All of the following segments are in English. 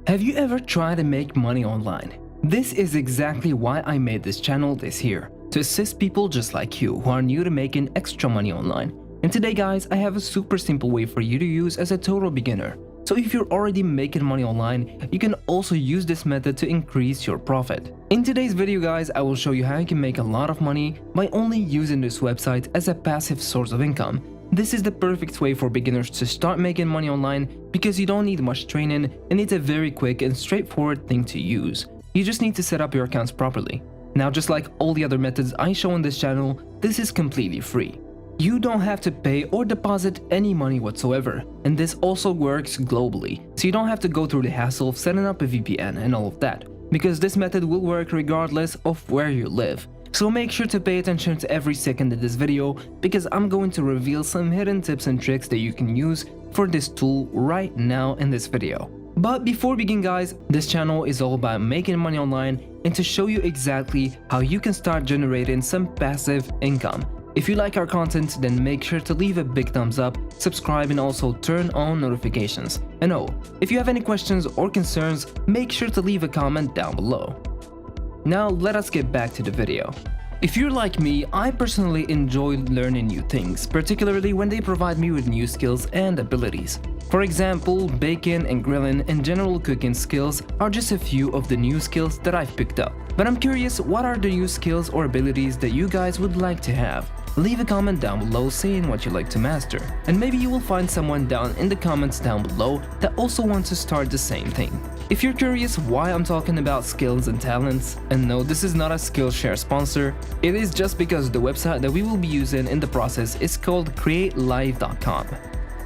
Have you ever tried to make money online? This is exactly why I made this channel this year, to assist people just like you who are new to making extra money online. And today guys, I have a super simple way for you to use as a total beginner. So if you're already making money online, you can also use this method to increase your profit. In today's video guys, I will show you how you can make a lot of money by only using this website as a passive source of income. This is the perfect way for beginners to start making money online because you don't need much training and it's a very quick and straightforward thing to use. You just need to set up your accounts properly. Now, just like all the other methods I show on this channel, this is completely free. You don't have to pay or deposit any money whatsoever, and this also works globally, so you don't have to go through the hassle of setting up a VPN and all of that, because this method will work regardless of where you live. So make sure to pay attention to every second of this video because I'm going to reveal some hidden tips and tricks that you can use for this tool right now in this video. But before we begin guys, this channel is all about making money online and to show you exactly how you can start generating some passive income. If you like our content, then make sure to leave a big thumbs up, subscribe and also turn on notifications. And oh, if you have any questions or concerns, make sure to leave a comment down below. Now let us get back to the video. If you're like me, I personally enjoy learning new things, particularly when they provide me with new skills and abilities. For example, baking and grilling and general cooking skills are just a few of the new skills that I've picked up. But I'm curious, what are the new skills or abilities that you guys would like to have? Leave a comment down below saying what you'd like to master, and maybe you will find someone down in the comments down below that also wants to start the same thing. If you're curious why I'm talking about skills and talents, and no, this is not a Skillshare sponsor, it is just because the website that we will be using in the process is called createlive.com.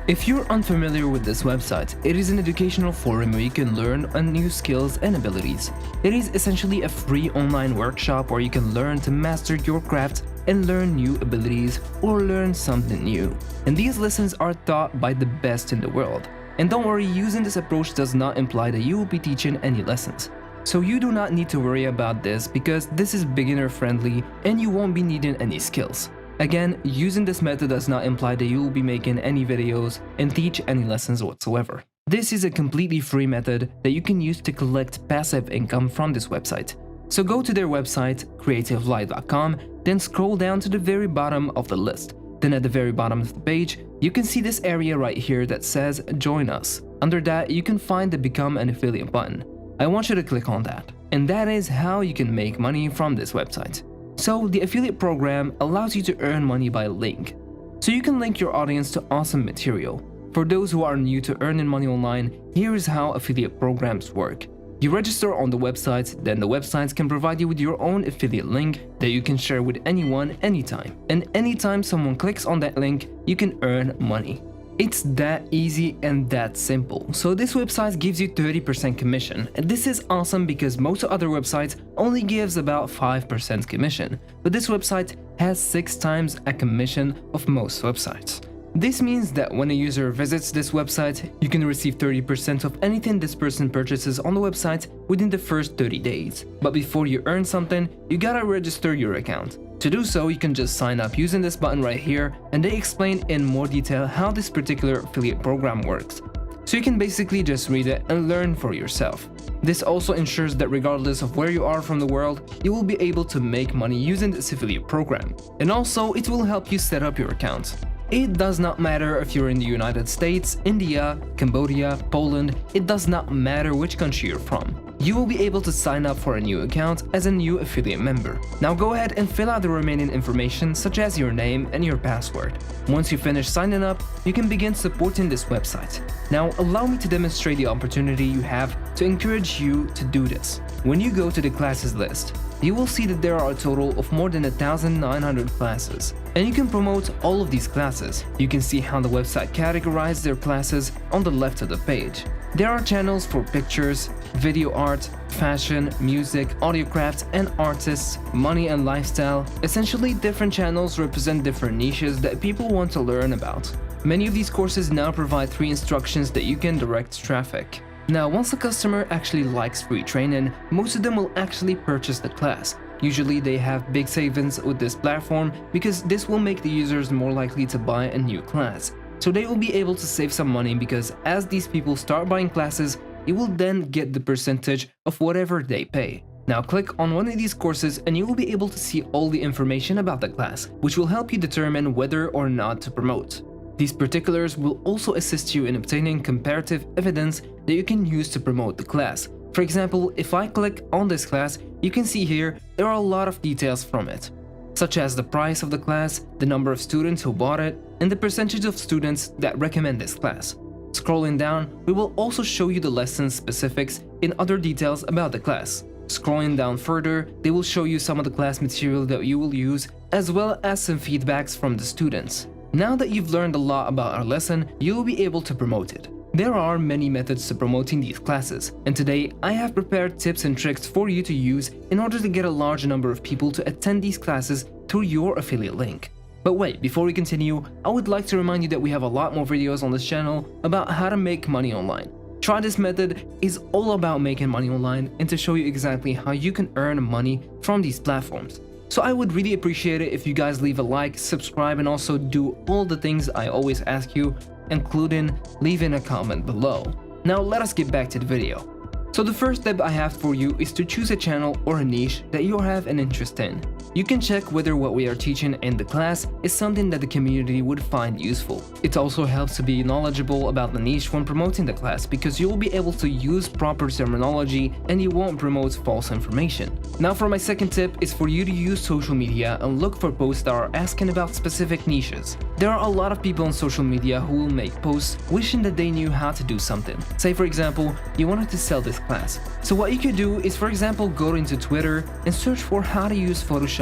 If you're unfamiliar with this website, it is an educational forum where you can learn new skills and abilities. It is essentially a free online workshop where you can learn to master your craft and learn new abilities or learn something new. And these lessons are taught by the best in the world. And don't worry, using this approach does not imply that you will be teaching any lessons. So you do not need to worry about this because this is beginner friendly and you won't be needing any skills. Again, using this method does not imply that you will be making any videos and teach any lessons whatsoever. This is a completely free method that you can use to collect passive income from this website. So go to their website, createlive.com, then scroll down to the very bottom of the list. Then at the very bottom of the page, you can see this area right here that says Join Us. Under that, you can find the Become an Affiliate button. I want you to click on that. And that is how you can make money from this website. So the affiliate program allows you to earn money by link. So you can link your audience to awesome material. For those who are new to earning money online, here is how affiliate programs work. You register on the website, then the websites can provide you with your own affiliate link that you can share with anyone anytime. And anytime someone clicks on that link, you can earn money. It's that easy and that simple. So this website gives you 30% commission, and this is awesome because most other websites only gives about 5% commission, but this website has 6 times a commission of most websites. This means that when a user visits this website, you can receive 30% of anything this person purchases on the website within the first 30 days. But before you earn something, you gotta register your account. To do so, you can just sign up using this button right here, and they explain in more detail how this particular affiliate program works. So you can basically just read it and learn for yourself. This also ensures that regardless of where you are from the world, you will be able to make money using this affiliate program. And also, it will help you set up your account. It does not matter if you're in the United States, India, Cambodia, Poland, it does not matter which country you're from. You will be able to sign up for a new account as a new affiliate member. Now go ahead and fill out the remaining information such as your name and your password. Once you finish signing up, you can begin supporting this website. Now allow me to demonstrate the opportunity you have to encourage you to do this. When you go to the classes list, you will see that there are a total of more than 1,900 classes, and you can promote all of these classes. You can see how the website categorizes their classes on the left of the page. There are channels for pictures, video art, fashion, music, audio crafts and artists, money and lifestyle. Essentially, different channels represent different niches that people want to learn about. Many of these courses now provide 3 instructions that you can direct traffic. Now, once the customer actually likes free training, most of them will actually purchase the class. Usually they have big savings with this platform because this will make the users more likely to buy a new class. So they will be able to save some money because as these people start buying classes, you will then get the percentage of whatever they pay. Now click on one of these courses and you will be able to see all the information about the class, which will help you determine whether or not to promote. These particulars will also assist you in obtaining comparative evidence that you can use to promote the class. For example, if I click on this class, you can see here there are a lot of details from it, such as the price of the class, the number of students who bought it, and the percentage of students that recommend this class. Scrolling down, we will also show you the lesson specifics and other details about the class. Scrolling down further, they will show you some of the class material that you will use, as well as some feedbacks from the students. Now that you've learned a lot about our lesson, you will be able to promote it. There are many methods to promoting these classes, and today I have prepared tips and tricks for you to use in order to get a large number of people to attend these classes through your affiliate link. But wait, before we continue, I would like to remind you that we have a lot more videos on this channel about how to make money online. Try This Method is all about making money online and to show you exactly how you can earn money from these platforms. So I would really appreciate it if you guys leave a like, subscribe, and also do all the things I always ask you, including leaving a comment below. Now let us get back to the video. So the first step I have for you is to choose a channel or a niche that you have an interest in. You can check whether what we are teaching in the class is something that the community would find useful. It also helps to be knowledgeable about the niche when promoting the class, because you will be able to use proper terminology and you won't promote false information. Now for my second tip is for you to use social media and look for posts that are asking about specific niches. There are a lot of people on social media who will make posts wishing that they knew how to do something. Say for example, you wanted to sell this class. So what you could do is, for example, go into Twitter and search for how to use Photoshop.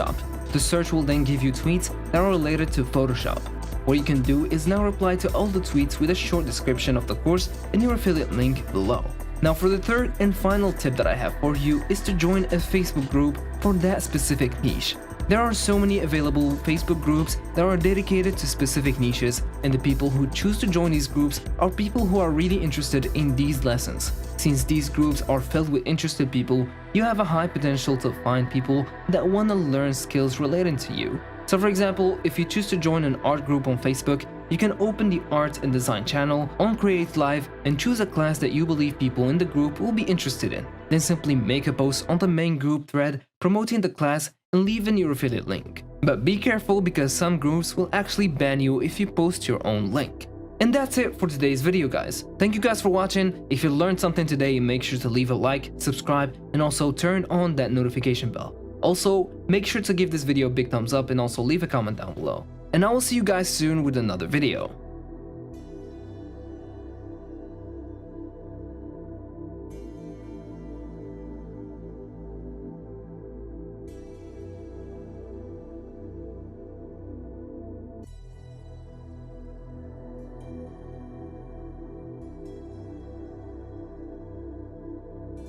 The search will then give you tweets that are related to Photoshop. What you can do is now reply to all the tweets with a short description of the course and your affiliate link below. Now for the third and final tip that I have for you is to join a Facebook group for that specific niche. There are so many available Facebook groups that are dedicated to specific niches, and the people who choose to join these groups are people who are really interested in these lessons. Since these groups are filled with interested people, you have a high potential to find people that want to learn skills related to you. So for example, if you choose to join an art group on Facebook, you can open the art and design channel on Create Live and choose a class that you believe people in the group will be interested in. Then simply make a post on the main group thread promoting the class and leave in your affiliate link. But be careful, because some groups will actually ban you if you post your own link. And that's it for today's video, guys. Thank you guys for watching. If you learned something today, make sure to leave a like, subscribe, and also turn on that notification bell. Also, make sure to give this video a big thumbs up and also leave a comment down below. And I will see you guys soon with another video.